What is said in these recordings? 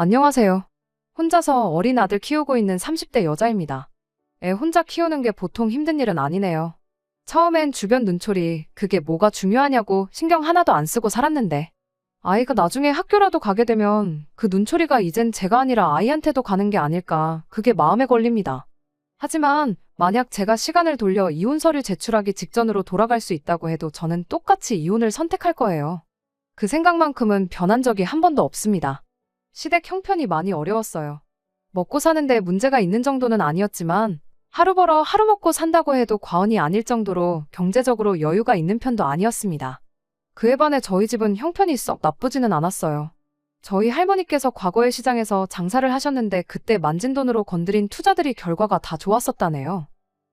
안녕하세요. 혼자서 어린 아들 키우고 있는 30대 여자입니다. 애 혼자 키우는 게 보통 힘든 일은 아니네요. 처음엔 주변 눈초리, 그게 뭐가 중요하냐고 신경 하나도 안 쓰고 살았는데, 아이가 나중에 학교라도 가게 되면 그 눈초리가 이젠 제가 아니라 아이한테도 가는 게 아닐까, 그게 마음에 걸립니다. 하지만 만약 제가 시간을 돌려 이혼 서류 제출하기 직전으로 돌아갈 수 있다고 해도 저는 똑같이 이혼을 선택할 거예요. 그 생각만큼은 변한 적이 한 번도 없습니다. 시댁 형편이 많이 어려웠어요. 먹고 사는데 문제가 있는 정도는 아니었지만 하루 벌어 하루 먹고 산다고 해도 과언이 아닐 정도로 경제적으로 여유가 있는 편도 아니었습니다. 그에 반해 저희 집은 형편이 썩 나쁘지는 않았어요. 저희 할머니께서 과거에 시장에서 장사를 하셨는데 그때 만진 돈으로 건드린 투자들이 결과가 다 좋았었다네요.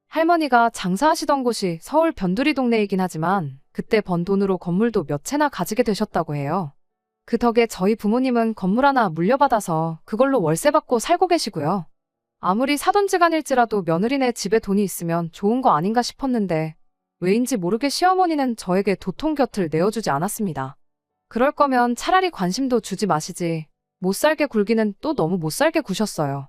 할머니가 장사하시던 곳이 서울 변두리 동네이긴 하지만 그때 번 돈으로 건물도 몇 채나 가지게 되셨다고 해요. 그 덕에 저희 부모님은 건물 하나 물려받아서 그걸로 월세 받고 살고 계시고요. 아무리 사돈지간일지라도 며느리네 집에 돈이 있으면 좋은 거 아닌가 싶었는데 왜인지 모르게 시어머니는 저에게 도통 곁을 내어주지 않았습니다. 그럴 거면 차라리 관심도 주지 마시지. 못 살게 굴기는 또 너무 못 살게 구셨어요.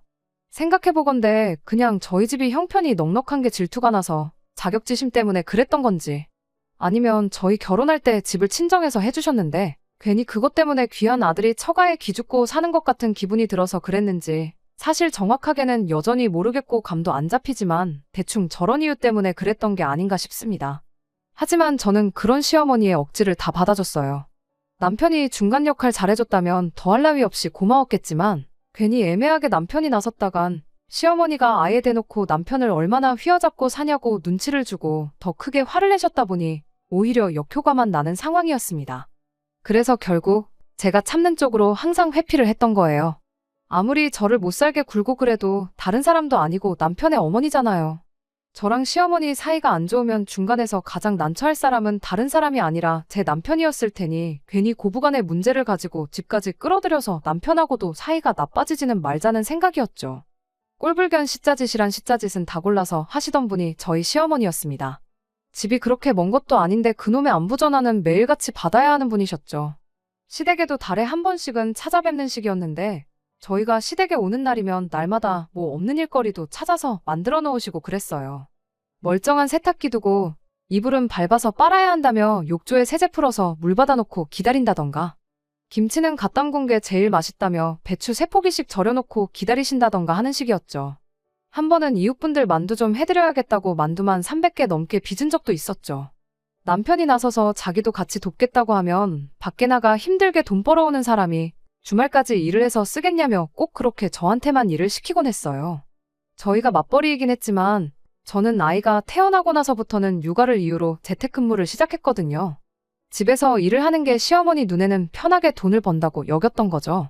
생각해보건대 그냥 저희 집이 형편이 넉넉한 게 질투가 나서 자격지심 때문에 그랬던 건지 아니면 저희 결혼할 때 집을 친정에서 해주셨는데 괜히 그것 때문에 귀한 아들이 처가에 기죽고 사는 것 같은 기분이 들어서 그랬는지 사실 정확하게는 여전히 모르겠고 감도 안 잡히지만 대충 저런 이유 때문에 그랬던 게 아닌가 싶습니다. 하지만 저는 그런 시어머니의 억지를 다 받아줬어요. 남편이 중간 역할 잘해줬다면 더할 나위 없이 고마웠겠지만 괜히 애매하게 남편이 나섰다간 시어머니가 아예 대놓고 남편을 얼마나 휘어잡고 사냐고 눈치를 주고 더 크게 화를 내셨다 보니 오히려 역효과만 나는 상황이었습니다. 그래서 결국 제가 참는 쪽으로 항상 회피를 했던 거예요. 아무리 저를 못 살게 굴고 그래도 다른 사람도 아니고 남편의 어머니잖아요. 저랑 시어머니 사이가 안 좋으면 중간에서 가장 난처할 사람은 다른 사람이 아니라 제 남편이었을 테니 괜히 고부간의 문제를 가지고 집까지 끌어들여서 남편하고도 사이가 나빠지지는 말자는 생각이었죠. 꼴불견 시짜짓이란 시짜짓은 다 골라서 하시던 분이 저희 시어머니였습니다. 집이 그렇게 먼 것도 아닌데 그놈의 안부 전화는 매일같이 받아야 하는 분이셨죠. 시댁에도 달에 한 번씩은 찾아뵙는 식이었는데 저희가 시댁에 오는 날이면 날마다 뭐 없는 일거리도 찾아서 만들어 놓으시고 그랬어요. 멀쩡한 세탁기 두고 이불은 밟아서 빨아야 한다며 욕조에 세제 풀어서 물 받아놓고 기다린다던가 김치는 갓 담근 게 제일 맛있다며 배추 3포기씩 절여놓고 기다리신다던가 하는 식이었죠. 한 번은 이웃분들 만두 좀 해드려야겠다고 만두만 300개 넘게 빚은 적도 있었죠. 남편이 나서서 자기도 같이 돕겠다고 하면 밖에 나가 힘들게 돈 벌어오는 사람이 주말까지 일을 해서 쓰겠냐며 꼭 그렇게 저한테만 일을 시키곤 했어요. 저희가 맞벌이이긴 했지만 저는 아이가 태어나고 나서부터는 육아를 이유로 재택근무를 시작했거든요. 집에서 일을 하는 게 시어머니 눈에는 편하게 돈을 번다고 여겼던 거죠.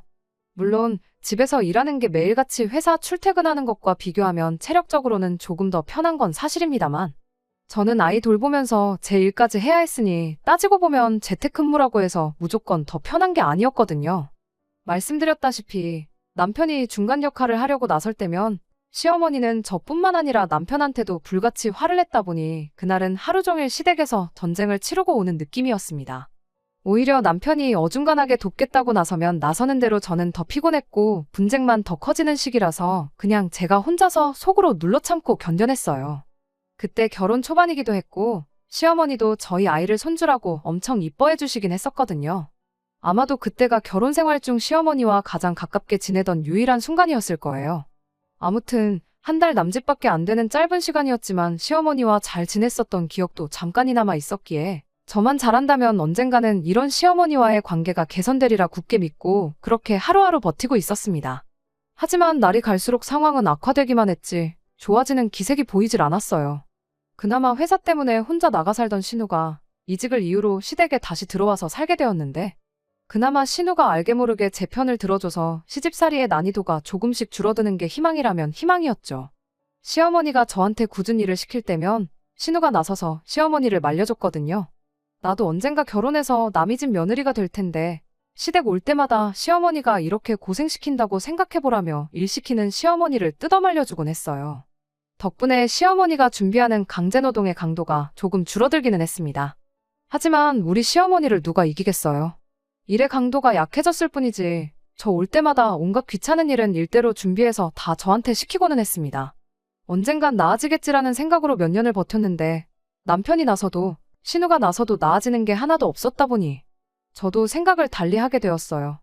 물론 집에서 일하는 게 매일같이 회사 출퇴근하는 것과 비교하면 체력적으로는 조금 더 편한 건 사실입니다만 저는 아이 돌보면서 제 일까지 해야 했으니 따지고 보면 재택근무라고 해서 무조건 더 편한 게 아니었거든요. 말씀드렸다시피 남편이 중간 역할을 하려고 나설 때면 시어머니는 저뿐만 아니라 남편한테도 불같이 화를 냈다 보니 그날은 하루 종일 시댁에서 전쟁을 치르고 오는 느낌이었습니다. 오히려 남편이 어중간하게 돕겠다고 나서면 나서는 대로 저는 더 피곤했고 분쟁만 더 커지는 시기라서 그냥 제가 혼자서 속으로 눌러 참고 견뎌냈어요. 그때 결혼 초반이기도 했고 시어머니도 저희 아이를 손주라고 엄청 이뻐해 주시긴 했었거든요. 아마도 그때가 결혼 생활 중 시어머니와 가장 가깝게 지내던 유일한 순간이었을 거예요. 아무튼 한 달 남짓밖에 안 되는 짧은 시간이었지만 시어머니와 잘 지냈었던 기억도 잠깐이나마 있었기에 저만 잘한다면 언젠가는 이런 시어머니와의 관계가 개선되리라 굳게 믿고 그렇게 하루하루 버티고 있었습니다. 하지만 날이 갈수록 상황은 악화되기만 했지 좋아지는 기색이 보이질 않았어요. 그나마 회사 때문에 혼자 나가 살던 신우가 이직을 이유로 시댁에 다시 들어와서 살게 되었는데 그나마 신우가 알게 모르게 제 편을 들어줘서 시집살이의 난이도가 조금씩 줄어드는 게 희망이라면 희망이었죠. 시어머니가 저한테 굳은 일을 시킬 때면 신우가 나서서 시어머니를 말려줬거든요. 나도 언젠가 결혼해서 남의 집 며느리가 될 텐데 시댁 올 때마다 시어머니가 이렇게 고생시킨다고 생각해보라며 일 시키는 시어머니를 뜯어말려주곤 했어요. 덕분에 시어머니가 준비하는 강제노동의 강도가 조금 줄어들기는 했습니다. 하지만 우리 시어머니를 누가 이기겠어요. 일의 강도가 약해졌을 뿐이지 저 올 때마다 온갖 귀찮은 일은 일대로 준비해서 다 저한테 시키고는 했습니다. 언젠간 나아지겠지라는 생각으로 몇 년을 버텼는데 남편이 나서도 신우가 나서도 나아지는 게 하나도 없었다 보니 저도 생각을 달리 하게 되었어요.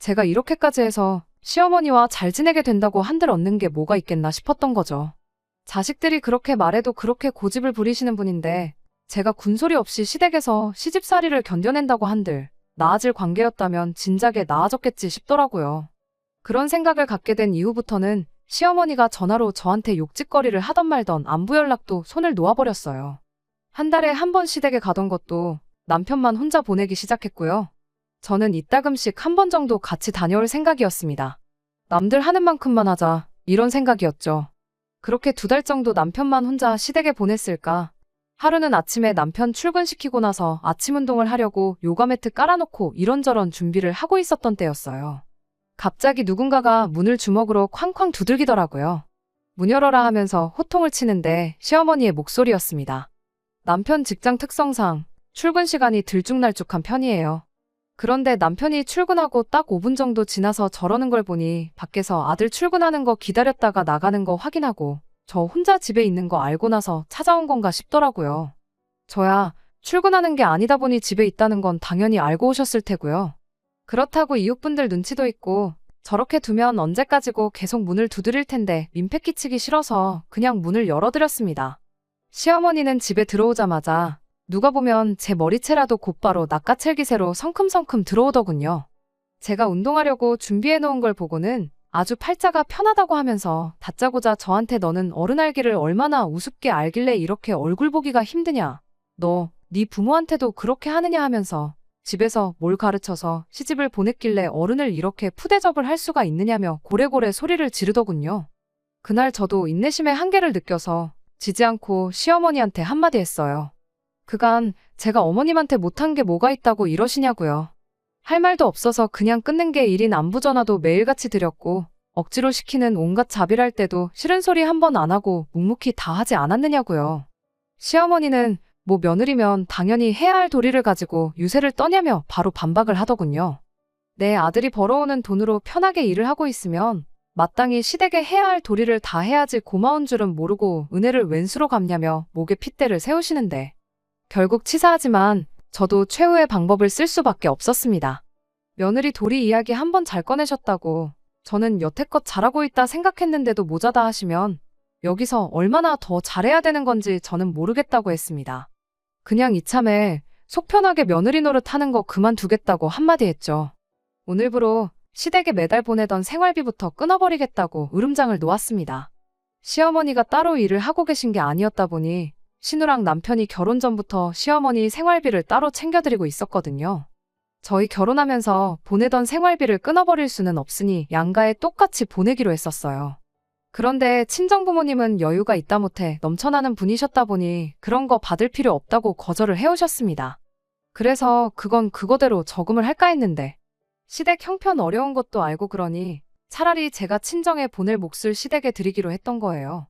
제가 이렇게까지 해서 시어머니와 잘 지내게 된다고 한들 얻는 게 뭐가 있겠나 싶었던 거죠. 자식들이 그렇게 말해도 그렇게 고집을 부리시는 분인데 제가 군소리 없이 시댁에서 시집살이를 견뎌낸다고 한들 나아질 관계였다면 진작에 나아졌겠지 싶더라고요. 그런 생각을 갖게 된 이후부터는 시어머니가 전화로 저한테 욕짓거리를 하던 말던 안부 연락도 손을 놓아버렸어요. 한 달에 한 번 시댁에 가던 것도 남편만 혼자 보내기 시작했고요. 저는 이따금씩 한 번 정도 같이 다녀올 생각이었습니다. 남들 하는 만큼만 하자, 이런 생각이었죠. 그렇게 2달 정도 남편만 혼자 시댁에 보냈을까? 하루는 아침에 남편 출근시키고 나서 아침 운동을 하려고 요가 매트 깔아놓고 이런저런 준비를 하고 있었던 때였어요. 갑자기 누군가가 문을 주먹으로 쾅쾅 두들기더라고요. 문 열어라 하면서 호통을 치는데 시어머니의 목소리였습니다. 남편 직장 특성상 출근 시간이 들쭉날쭉한 편이에요. 그런데 남편이 출근하고 딱 5분 정도 지나서 저러는 걸 보니 밖에서 아들 출근하는 거 기다렸다가 나가는 거 확인하고 저 혼자 집에 있는 거 알고 나서 찾아온 건가 싶더라고요. 저야 출근하는 게 아니다 보니 집에 있다는 건 당연히 알고 오셨을 테고요. 그렇다고 이웃분들 눈치도 있고 저렇게 두면 언제까지고 계속 문을 두드릴 텐데 민폐 끼치기 싫어서 그냥 문을 열어드렸습니다. 시어머니는 집에 들어오자마자 누가 보면 제 머리채라도 곧바로 낚아챌기새로 성큼성큼 들어오더군요. 제가 운동하려고 준비해놓은 걸 보고는 아주 팔자가 편하다고 하면서 다짜고짜 저한테 너는 어른 알기를 얼마나 우습게 알길래 이렇게 얼굴 보기가 힘드냐. 너, 네 부모한테도 그렇게 하느냐 하면서 집에서 뭘 가르쳐서 시집을 보냈길래 어른을 이렇게 푸대접을 할 수가 있느냐며 고래고래 소리를 지르더군요. 그날 저도 인내심의 한계를 느껴서 지지 않고 시어머니한테 한마디 했어요. 그간 제가 어머님한테 못한 게 뭐가 있다고 이러시냐고요. 할 말도 없어서 그냥 끊는 게 일인 안부 전화도 매일같이 드렸고 억지로 시키는 온갖 자비할 때도 싫은 소리 한 번 안 하고 묵묵히 다 하지 않았느냐고요. 시어머니는 뭐 며느리면 당연히 해야 할 도리를 가지고 유세를 떠냐며 바로 반박을 하더군요. 내 아들이 벌어오는 돈으로 편하게 일을 하고 있으면 마땅히 시댁에 해야 할 도리를 다 해야지 고마운 줄은 모르고 은혜를 웬수로 갚냐며 목에 핏대를 세우시는데 결국 치사하지만 저도 최후의 방법을 쓸 수밖에 없었습니다. 며느리 도리 이야기 한 번 잘 꺼내셨다고 저는 여태껏 잘하고 있다 생각했는데도 모자다 하시면 여기서 얼마나 더 잘해야 되는 건지 저는 모르겠다고 했습니다. 그냥 이참에 속 편하게 며느리 노릇하는 거 그만두겠다고 한마디 했죠. 오늘부로 시댁에 매달 보내던 생활비부터 끊어버리겠다고 으름장을 놓았습니다. 시어머니가 따로 일을 하고 계신 게 아니었다 보니 신우랑 남편이 결혼 전부터 시어머니 생활비를 따로 챙겨드리고 있었거든요. 저희 결혼하면서 보내던 생활비를 끊어버릴 수는 없으니 양가에 똑같이 보내기로 했었어요. 그런데 친정부모님은 여유가 있다 못해 넘쳐나는 분이셨다 보니 그런 거 받을 필요 없다고 거절을 해오셨습니다. 그래서 그건 그거대로 저금을 할까 했는데 시댁 형편 어려운 것도 알고 그러니 차라리 제가 친정에 보낼 몫을 시댁에 드리기로 했던 거예요.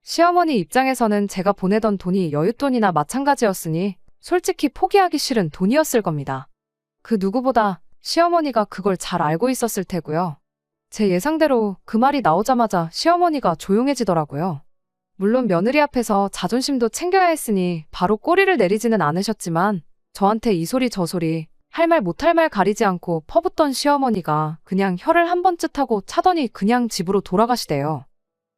시어머니 입장에서는 제가 보내던 돈이 여윳돈이나 마찬가지였으니 솔직히 포기하기 싫은 돈이었을 겁니다. 그 누구보다 시어머니가 그걸 잘 알고 있었을 테고요. 제 예상대로 그 말이 나오자마자 시어머니가 조용해지더라고요. 물론 며느리 앞에서 자존심도 챙겨야 했으니 바로 꼬리를 내리지는 않으셨지만 저한테 이 소리 저 소리 할 말 못할 말 가리지 않고 퍼붓던 시어머니가 그냥 혀를 한 번쯤 하고 차더니 그냥 집으로 돌아가시대요.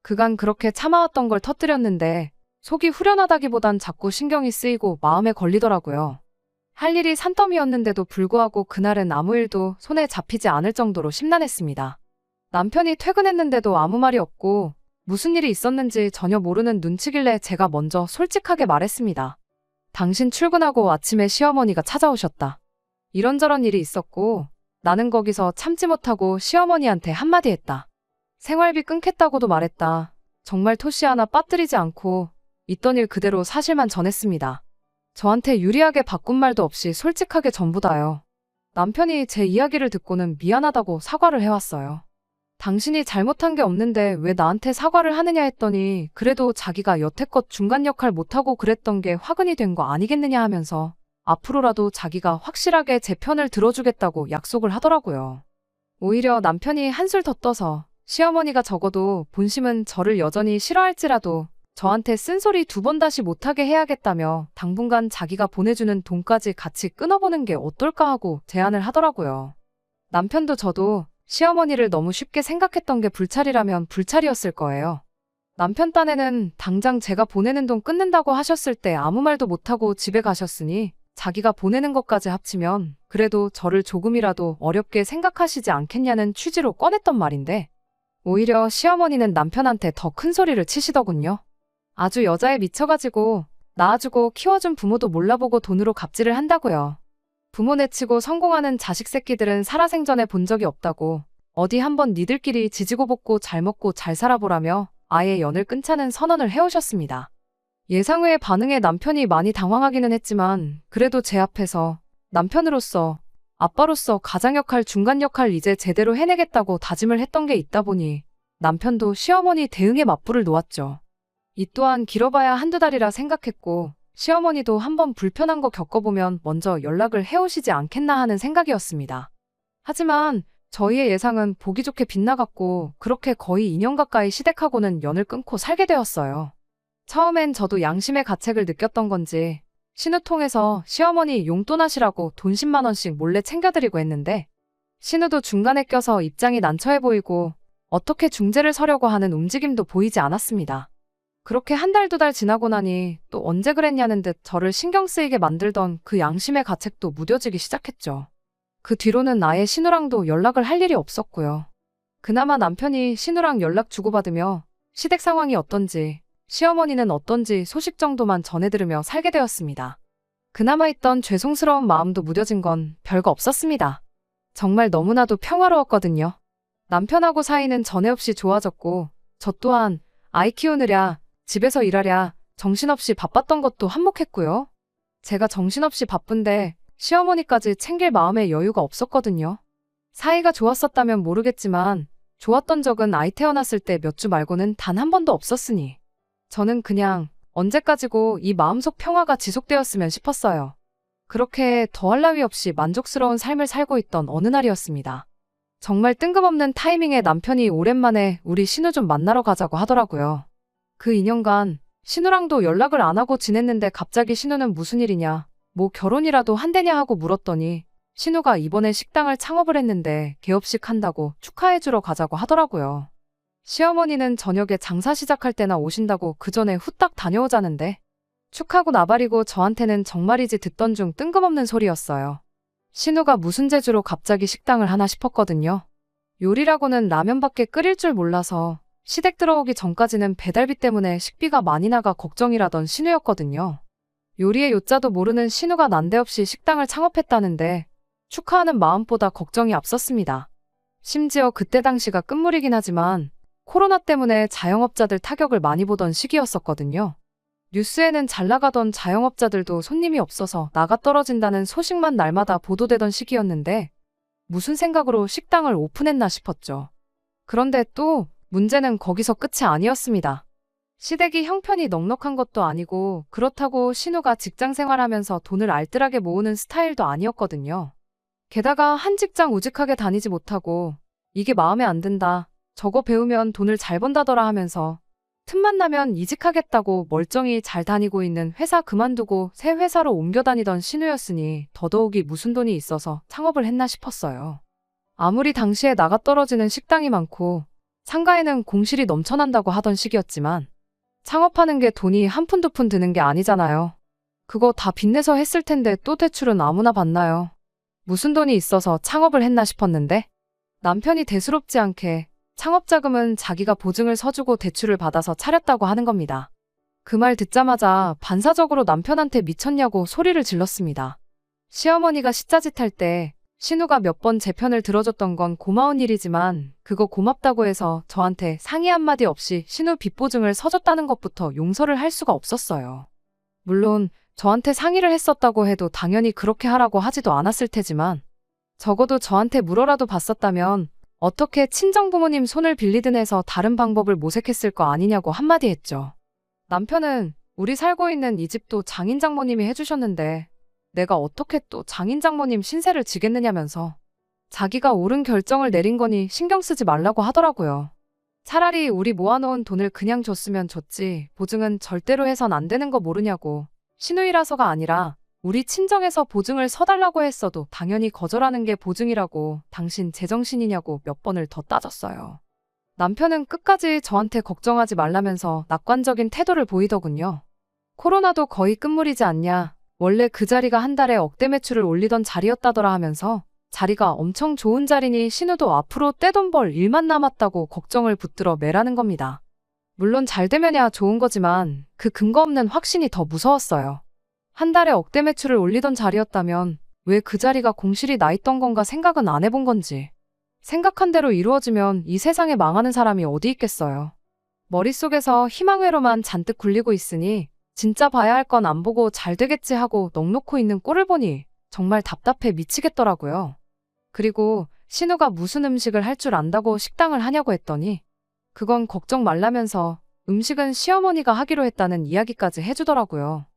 그간 그렇게 참아왔던 걸 터뜨렸는데 속이 후련하다기보단 자꾸 신경이 쓰이고 마음에 걸리더라고요. 할 일이 산더미였는데도 불구하고 그날은 아무 일도 손에 잡히지 않을 정도로 심란했습니다. 남편이 퇴근했는데도 아무 말이 없고 무슨 일이 있었는지 전혀 모르는 눈치길래 제가 먼저 솔직하게 말했습니다. 당신 출근하고 아침에 시어머니가 찾아오셨다. 이런저런 일이 있었고 나는 거기서 참지 못하고 시어머니한테 한마디 했다. 생활비 끊겠다고도 말했다. 정말 토시 하나 빠뜨리지 않고 있던 일 그대로 사실만 전했습니다. 저한테 유리하게 바꾼 말도 없이 솔직하게 전부 다요. 남편이 제 이야기를 듣고는 미안하다고 사과를 해왔어요. 당신이 잘못한 게 없는데 왜 나한테 사과를 하느냐 했더니 그래도 자기가 여태껏 중간 역할 못하고 그랬던 게 화근이 된 거 아니겠느냐 하면서 앞으로라도 자기가 확실하게 제 편을 들어주겠다고 약속을 하더라고요. 오히려 남편이 한술 더 떠서 시어머니가 적어도 본심은 저를 여전히 싫어할지라도 저한테 쓴소리 2번 다시 못하게 해야겠다며 당분간 자기가 보내주는 돈까지 같이 끊어보는 게 어떨까 하고 제안을 하더라고요. 남편도 저도 시어머니를 너무 쉽게 생각했던 게 불찰이라면 불찰이었을 거예요. 남편 딴에는 당장 제가 보내는 돈 끊는다고 하셨을 때 아무 말도 못하고 집에 가셨으니 자기가 보내는 것까지 합치면 그래도 저를 조금이라도 어렵게 생각하시지 않겠냐는 취지로 꺼냈던 말인데 오히려 시어머니는 남편한테 더 큰 소리를 치시더군요. 아주 여자에 미쳐가지고 낳아주고 키워준 부모도 몰라보고 돈으로 갑질을 한다고요. 부모 내치고 성공하는 자식 새끼들은 살아생전에 본 적이 없다고 어디 한번 니들끼리 지지고 볶고 잘 먹고 잘 살아보라며 아예 연을 끊자는 선언을 해오셨습니다. 예상 외의 반응에 남편이 많이 당황하기는 했지만 그래도 제 앞에서 남편으로서 아빠로서 가장 역할 중간 역할 이제 제대로 해내겠다고 다짐을 했던 게 있다 보니 남편도 시어머니 대응에 맞불을 놓았죠. 이 또한 길어봐야 한두 달이라 생각했고 시어머니도 한번 불편한 거 겪어보면 먼저 연락을 해오시지 않겠나 하는 생각이었습니다. 하지만 저희의 예상은 보기 좋게 빗나갔고 그렇게 거의 2년 가까이 시댁하고는 연을 끊고 살게 되었어요. 처음엔 저도 양심의 가책을 느꼈던 건지 신우 통해서 시어머니 용돈하시라고 돈 10만 원씩 몰래 챙겨드리고 했는데 신우도 중간에 껴서 입장이 난처해 보이고 어떻게 중재를 서려고 하는 움직임도 보이지 않았습니다. 그렇게 한 달, 2달 지나고 나니 또 언제 그랬냐는 듯 저를 신경 쓰이게 만들던 그 양심의 가책도 무뎌지기 시작했죠. 그 뒤로는 아예 신우랑도 연락을 할 일이 없었고요. 그나마 남편이 신우랑 연락 주고받으며 시댁 상황이 어떤지, 시어머니는 어떤지 소식 정도만 전해들으며 살게 되었습니다. 그나마 있던 죄송스러운 마음도 무뎌진 건 별거 없었습니다. 정말 너무나도 평화로웠거든요. 남편하고 사이는 전에 없이 좋아졌고 저 또한 아이 키우느랴 집에서 일하랴 정신없이 바빴던 것도 한몫했고요. 제가 정신없이 바쁜데 시어머니까지 챙길 마음의 여유가 없었거든요. 사이가 좋았었다면 모르겠지만 좋았던 적은 아이 태어났을 때 몇 주 말고는 단 한 번도 없었으니 저는 그냥 언제까지고 이 마음속 평화가 지속되었으면 싶었어요. 그렇게 더할 나위 없이 만족스러운 삶을 살고 있던 어느 날이었습니다. 정말 뜬금없는 타이밍에 남편이 오랜만에 우리 신우 좀 만나러 가자고 하더라고요. 그 2년간 신우랑도 연락을 안 하고 지냈는데 갑자기 신우는 무슨 일이냐, 뭐 결혼이라도 한대냐 하고 물었더니 신우가 이번에 식당을 창업을 했는데 개업식 한다고 축하해주러 가자고 하더라고요. 시어머니는 저녁에 장사 시작할 때나 오신다고 그 전에 후딱 다녀오자는데 축하고 나발이고 저한테는 정말이지 듣던 중 뜬금없는 소리였어요. 신우가 무슨 재주로 갑자기 식당을 하나 싶었거든요. 요리라고는 라면밖에 끓일 줄 몰라서 시댁 들어오기 전까지는 배달비 때문에 식비가 많이 나가 걱정이라던 신우였거든요. 요리의 요자도 모르는 신우가 난데없이 식당을 창업했다는데 축하하는 마음보다 걱정이 앞섰습니다. 심지어 그때 당시가 끝물이긴 하지만 코로나 때문에 자영업자들 타격을 많이 보던 시기였었거든요. 뉴스에는 잘 나가던 자영업자들도 손님이 없어서 나가 떨어진다는 소식만 날마다 보도되던 시기였는데 무슨 생각으로 식당을 오픈했나 싶었죠. 그런데 또 문제는 거기서 끝이 아니었습니다. 시댁이 형편이 넉넉한 것도 아니고 그렇다고 신우가 직장 생활하면서 돈을 알뜰하게 모으는 스타일도 아니었거든요. 게다가 한 직장 우직하게 다니지 못하고 이게 마음에 안 든다, 저거 배우면 돈을 잘 번다더라 하면서 틈만 나면 이직하겠다고 멀쩡히 잘 다니고 있는 회사 그만두고 새 회사로 옮겨 다니던 신우였으니 더더욱이 무슨 돈이 있어서 창업을 했나 싶었어요. 아무리 당시에 나가 떨어지는 식당이 많고 상가에는 공실이 넘쳐난다고 하던 시기였지만 창업하는 게 돈이 한 푼 두 푼 드는 게 아니잖아요. 그거 다 빚내서 했을 텐데 또 대출은 아무나 받나요? 무슨 돈이 있어서 창업을 했나 싶었는데 남편이 대수롭지 않게 창업자금은 자기가 보증을 서주고 대출을 받아서 차렸다고 하는 겁니다. 그 말 듣자마자 반사적으로 남편한테 미쳤냐고 소리를 질렀습니다. 시어머니가 시자짓할 때 신우가 몇 번 제 편을 들어줬던 건 고마운 일이지만 그거 고맙다고 해서 저한테 상의 한마디 없이 신우 빚보증을 서줬다는 것부터 용서를 할 수가 없었어요. 물론 저한테 상의를 했었다고 해도 당연히 그렇게 하라고 하지도 않았을 테지만 적어도 저한테 물어라도 봤었다면 어떻게 친정부모님 손을 빌리든 해서 다른 방법을 모색했을 거 아니냐고 한마디 했죠. 남편은 우리 살고 있는 이 집도 장인장모님이 해주셨는데 내가 어떻게 또 장인장모님 신세를 지겠느냐면서 자기가 옳은 결정을 내린 거니 신경 쓰지 말라고 하더라고요. 차라리 우리 모아놓은 돈을 그냥 줬으면 줬지 보증은 절대로 해선 안 되는 거 모르냐고. 시누이라서가 아니라 우리 친정에서 보증을 서달라고 했어도 당연히 거절하는 게 보증이라고 당신 제정신이냐고 몇 번을 더 따졌어요. 남편은 끝까지 저한테 걱정하지 말라면서 낙관적인 태도를 보이더군요. 코로나도 거의 끝물이지 않냐. 원래 그 자리가 한 달에 억대 매출을 올리던 자리였다더라 하면서 자리가 엄청 좋은 자리니 신우도 앞으로 떼돈 벌 일만 남았다고 걱정을 붙들어 매라는 겁니다. 물론 잘 되면야 좋은 거지만 그 근거 없는 확신이 더 무서웠어요. 한 달에 억대 매출을 올리던 자리였다면 왜 그 자리가 공실이 나 있던 건가 생각은 안 해본 건지. 생각한 대로 이루어지면 이 세상에 망하는 사람이 어디 있겠어요. 머릿속에서 희망회로만 잔뜩 굴리고 있으니 진짜 봐야 할 건 안 보고 잘 되겠지 하고 넋놓고 있는 꼴을 보니 정말 답답해 미치겠더라고요. 그리고 신우가 무슨 음식을 할 줄 안다고 식당을 하냐고 했더니 그건 걱정 말라면서 음식은 시어머니가 하기로 했다는 이야기까지 해주더라고요.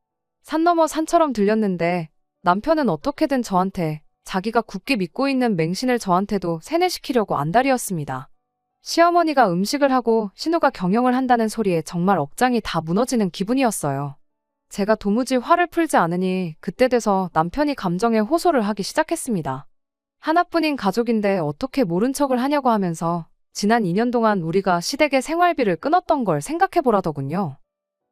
산 넘어 산처럼 들렸는데 남편은 어떻게든 저한테 자기가 굳게 믿고 있는 맹신을 저한테도 세뇌시키려고 안달이었습니다. 시어머니가 음식을 하고 신우가 경영을 한다는 소리에 정말 억장이 다 무너지는 기분이었어요. 제가 도무지 화를 풀지 않으니 그때 돼서 남편이 감정에 호소를 하기 시작했습니다. 하나뿐인 가족인데 어떻게 모른 척을 하냐고 하면서 지난 2년 동안 우리가 시댁의 생활비를 끊었던 걸 생각해보라더군요.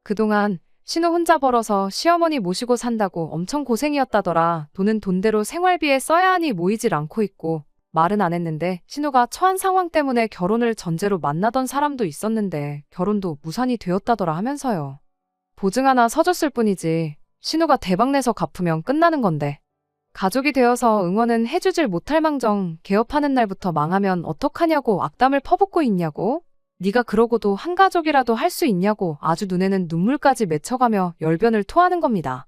그동안 신우 혼자 벌어서 시어머니 모시고 산다고 엄청 고생이었다더라. 돈은 돈대로 생활비에 써야 하니 모이질 않고 있고 말은 안 했는데 신우가 처한 상황 때문에 결혼을 전제로 만나던 사람도 있었는데 결혼도 무산이 되었다더라 하면서요. 보증 하나 서줬을 뿐이지 신우가 대박내서 갚으면 끝나는 건데 가족이 되어서 응원은 해주질 못할 망정 개업하는 날부터 망하면 어떡하냐고 악담을 퍼붓고 있냐고. 네가 그러고도 한 가족이라도 할 수 있냐고 아주 눈에는 눈물까지 맺혀가며 열변을 토하는 겁니다.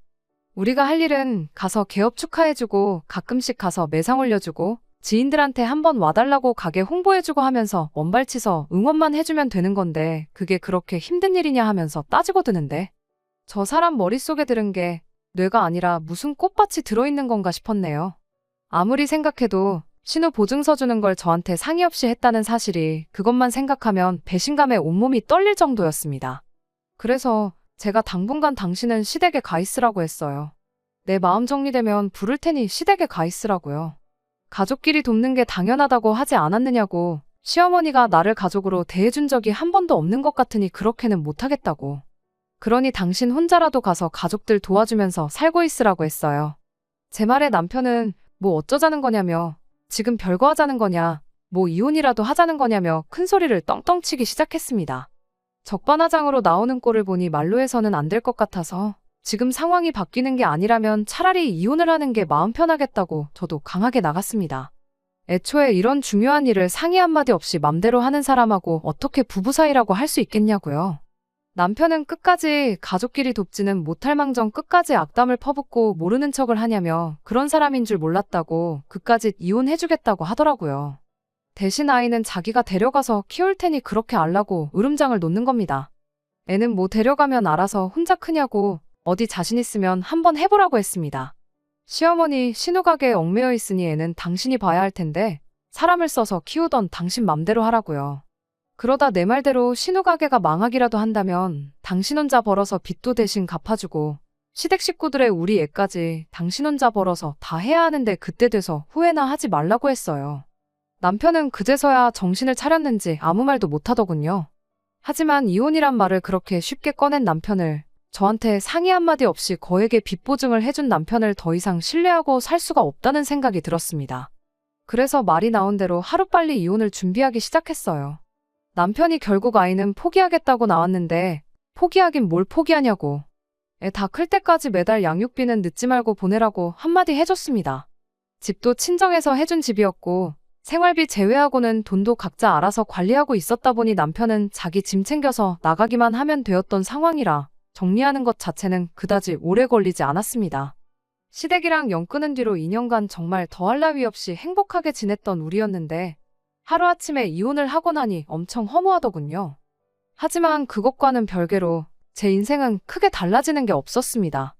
우리가 할 일은 가서 개업 축하해주고 가끔씩 가서 매상 올려주고 지인들한테 한번 와달라고 가게 홍보해주고 하면서 원발치서 응원만 해주면 되는 건데 그게 그렇게 힘든 일이냐 하면서 따지고 드는데 저 사람 머릿속에 들은 게 뇌가 아니라 무슨 꽃밭이 들어있는 건가 싶었네요. 아무리 생각해도 신우 보증서 주는 걸 저한테 상의 없이 했다는 사실이 그것만 생각하면 배신감에 온몸이 떨릴 정도였습니다. 그래서 제가 당분간 당신은 시댁에 가 있으라고 했어요. 내 마음 정리되면 부를 테니 시댁에 가 있으라고요. 가족끼리 돕는 게 당연하다고 하지 않았느냐고. 시어머니가 나를 가족으로 대해준 적이 한 번도 없는 것 같으니 그렇게는 못하겠다고. 그러니 당신 혼자라도 가서 가족들 도와주면서 살고 있으라고 했어요. 제 말에 남편은 뭐 어쩌자는 거냐며 지금 별거 하자는 거냐 뭐 이혼이라도 하자는 거냐며 큰 소리를 떵떵 치기 시작했습니다. 적반하장으로 나오는 꼴을 보니 말로 해서는 안 될 것 같아서 지금 상황이 바뀌는 게 아니라면 차라리 이혼을 하는 게 마음 편하겠다고 저도 강하게 나갔습니다. 애초에 이런 중요한 일을 상의 한마디 없이 맘대로 하는 사람하고 어떻게 부부 사이라고 할 수 있겠냐고요. 남편은 끝까지 가족끼리 돕지는 못할 망정 끝까지 악담을 퍼붓고 모르는 척을 하냐며 그런 사람인 줄 몰랐다고 그까짓 이혼해주겠다고 하더라고요. 대신 아이는 자기가 데려가서 키울 테니 그렇게 알라고 으름장을 놓는 겁니다. 애는 뭐 데려가면 알아서 혼자 크냐고 어디 자신 있으면 한번 해보라고 했습니다. 시어머니 신우 가게에 얽매여 있으니 애는 당신이 봐야 할 텐데 사람을 써서 키우던 당신 맘대로 하라고요. 그러다 내 말대로 신우 가게가 망하기라도 한다면 당신 혼자 벌어서 빚도 대신 갚아주고 시댁 식구들의 우리 애까지 당신 혼자 벌어서 다 해야 하는데 그때 돼서 후회나 하지 말라고 했어요. 남편은 그제서야 정신을 차렸는지 아무 말도 못하더군요. 하지만 이혼이란 말을 그렇게 쉽게 꺼낸 남편을 저한테 상의 한마디 없이 거액의 빚 보증을 해준 남편을 더 이상 신뢰하고 살 수가 없다는 생각이 들었습니다. 그래서 말이 나온 대로 하루빨리 이혼을 준비하기 시작했어요. 남편이 결국 아이는 포기하겠다고 나왔는데 포기하긴 뭘 포기하냐고. 애 다 클 때까지 매달 양육비는 늦지 말고 보내라고 한마디 해줬습니다. 집도 친정에서 해준 집이었고 생활비 제외하고는 돈도 각자 알아서 관리하고 있었다 보니 남편은 자기 짐 챙겨서 나가기만 하면 되었던 상황이라 정리하는 것 자체는 그다지 오래 걸리지 않았습니다. 시댁이랑 연 끊은 뒤로 2년간 정말 더할 나위 없이 행복하게 지냈던 우리였는데 하루아침에 이혼을 하고 나니 엄청 허무하더군요. 하지만 그것과는 별개로 제 인생은 크게 달라지는 게 없었습니다.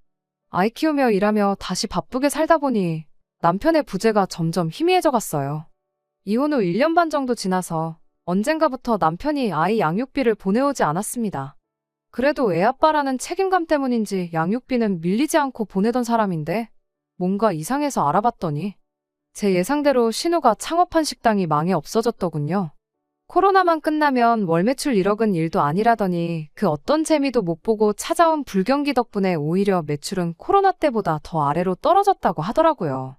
아이 키우며 일하며 다시 바쁘게 살다 보니 남편의 부재가 점점 희미해져 갔어요. 이혼 후 1년 반 정도 지나서 언젠가부터 남편이 아이 양육비를 보내오지 않았습니다. 그래도 애아빠라는 책임감 때문인지 양육비는 밀리지 않고 보내던 사람인데 뭔가 이상해서 알아봤더니 제 예상대로 신우가 창업한 식당이 망해 없어졌더군요. 코로나만 끝나면 월 매출 1억은 일도 아니라더니 그 어떤 재미도 못 보고 찾아온 불경기 덕분에 오히려 매출은 코로나 때보다 더 아래로 떨어졌다고 하더라고요.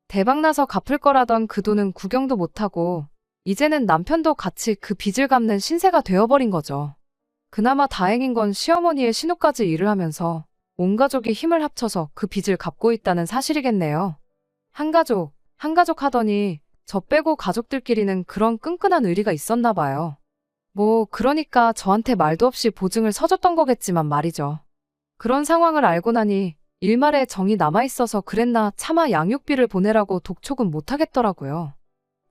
대박나서 갚을 거라던 그 돈은 구경도 못하고 이제는 남편도 같이 그 빚을 갚는 신세가 되어버린 거죠. 그나마 다행인 건 시어머니의 신우까지 일을 하면서 온 가족이 힘을 합쳐서 그 빚을 갚고 있다는 사실이겠네요. 한 가족 하더니 저 빼고 가족들끼리는 그런 끈끈한 의리가 있었나 봐요. 뭐 그러니까 저한테 말도 없이 보증을 서줬던 거겠지만 말이죠. 그런 상황을 알고 나니 일말에 정이 남아있어서 그랬나 차마 양육비를 보내라고 독촉은 못하겠더라고요.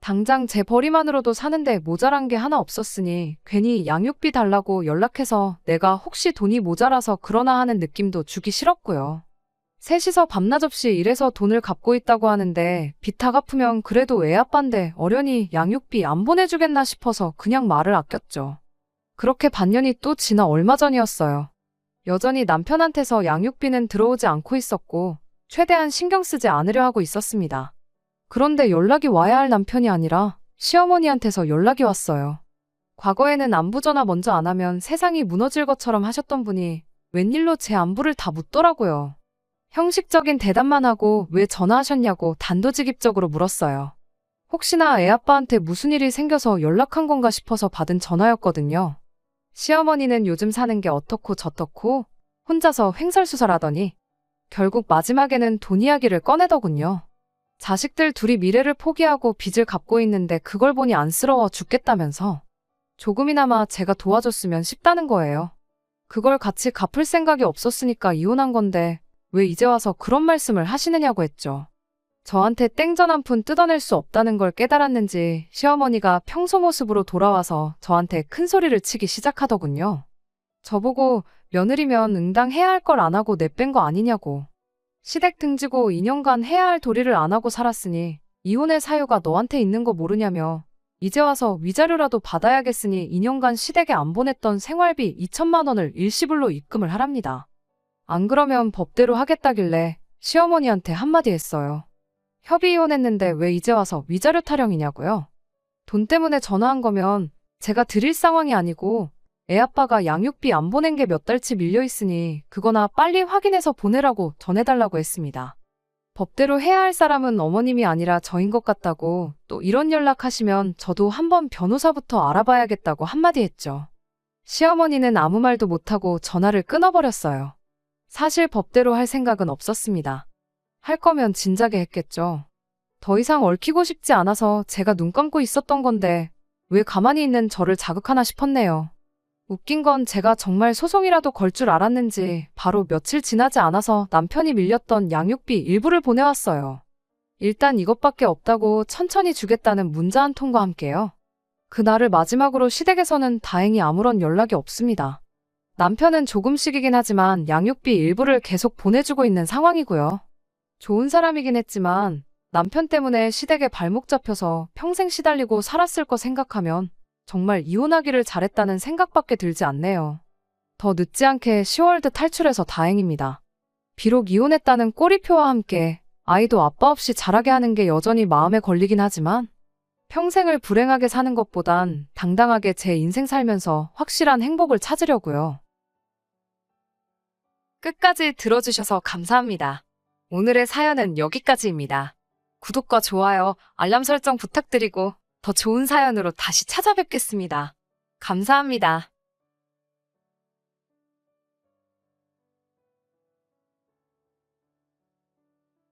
당장 제 벌이만으로도 사는데 모자란 게 하나 없었으니 괜히 양육비 달라고 연락해서 내가 혹시 돈이 모자라서 그러나 하는 느낌도 주기 싫었고요. 셋이서 밤낮 없이 일해서 돈을 갚고 있다고 하는데 빚 다 갚으면 그래도 애아빠인데 어련히 양육비 안 보내주겠나 싶어서 그냥 말을 아꼈죠. 그렇게 반년이 또 지나 얼마 전이었어요. 여전히 남편한테서 양육비는 들어오지 않고 있었고 최대한 신경 쓰지 않으려 하고 있었습니다. 그런데 연락이 와야 할 남편이 아니라 시어머니한테서 연락이 왔어요. 과거에는 안부 전화 먼저 안 하면 세상이 무너질 것처럼 하셨던 분이 웬일로 제 안부를 다 묻더라고요. 형식적인 대답만 하고 왜 전화하셨냐고 단도직입적으로 물었어요. 혹시나 애아빠한테 무슨 일이 생겨서 연락한 건가 싶어서 받은 전화였거든요. 시어머니는 요즘 사는 게 어떻고 저떻고 혼자서 횡설수설하더니 결국 마지막에는 돈 이야기를 꺼내더군요. 자식들 둘이 미래를 포기하고 빚을 갚고 있는데 그걸 보니 안쓰러워 죽겠다면서 조금이나마 제가 도와줬으면 싶다는 거예요. 그걸 같이 갚을 생각이 없었으니까 이혼한 건데 왜 이제 와서 그런 말씀을 하시느냐고 했죠. 저한테 땡전 한 푼 뜯어낼 수 없다는 걸 깨달았는지 시어머니가 평소 모습으로 돌아와서 저한테 큰 소리를 치기 시작하더군요. 저보고 며느리면 응당해야 할 걸 안 하고 내뺀 거 아니냐고. 시댁 등지고 2년간 해야 할 도리를 안 하고 살았으니 이혼의 사유가 너한테 있는 거 모르냐며 이제 와서 위자료라도 받아야겠으니 2년간 시댁에 안 보냈던 생활비 2천만 원을 일시불로 입금을 하랍니다. 안 그러면 법대로 하겠다길래 시어머니한테 한마디 했어요. 협의 이혼했는데 왜 이제 와서 위자료 타령이냐고요? 돈 때문에 전화한 거면 제가 드릴 상황이 아니고 애아빠가 양육비 안 보낸 게 몇 달치 밀려있으니 그거나 빨리 확인해서 보내라고 전해달라고 했습니다. 법대로 해야 할 사람은 어머님이 아니라 저인 것 같다고 또 이런 연락하시면 저도 한번 변호사부터 알아봐야겠다고 한마디 했죠. 시어머니는 아무 말도 못하고 전화를 끊어버렸어요. 사실 법대로 할 생각은 없었습니다. 할 거면 진작에 했겠죠. 더 이상 얽히고 싶지 않아서 제가 눈 감고 있었던 건데 왜 가만히 있는 저를 자극하나 싶었네요. 웃긴 건 제가 정말 소송이라도 걸 줄 알았는지 바로 며칠 지나지 않아서 남편이 밀렸던 양육비 일부를 보내왔어요. 일단 이것밖에 없다고 천천히 주겠다는 문자 한 통과 함께요. 그날을 마지막으로 시댁에서는 다행히 아무런 연락이 없습니다. 남편은 조금씩이긴 하지만 양육비 일부를 계속 보내주고 있는 상황이고요. 좋은 사람이긴 했지만 남편 때문에 시댁에 발목 잡혀서 평생 시달리고 살았을 거 생각하면 정말 이혼하기를 잘했다는 생각밖에 들지 않네요. 더 늦지 않게 10월드 탈출해서 다행입니다. 비록 이혼했다는 꼬리표와 함께 아이도 아빠 없이 자라게 하는 게 여전히 마음에 걸리긴 하지만 평생을 불행하게 사는 것보단 당당하게 제 인생 살면서 확실한 행복을 찾으려고요. 끝까지 들어주셔서 감사합니다. 오늘의 사연은 여기까지입니다. 구독과 좋아요, 알람 설정 부탁드리고 더 좋은 사연으로 다시 찾아뵙겠습니다. 감사합니다.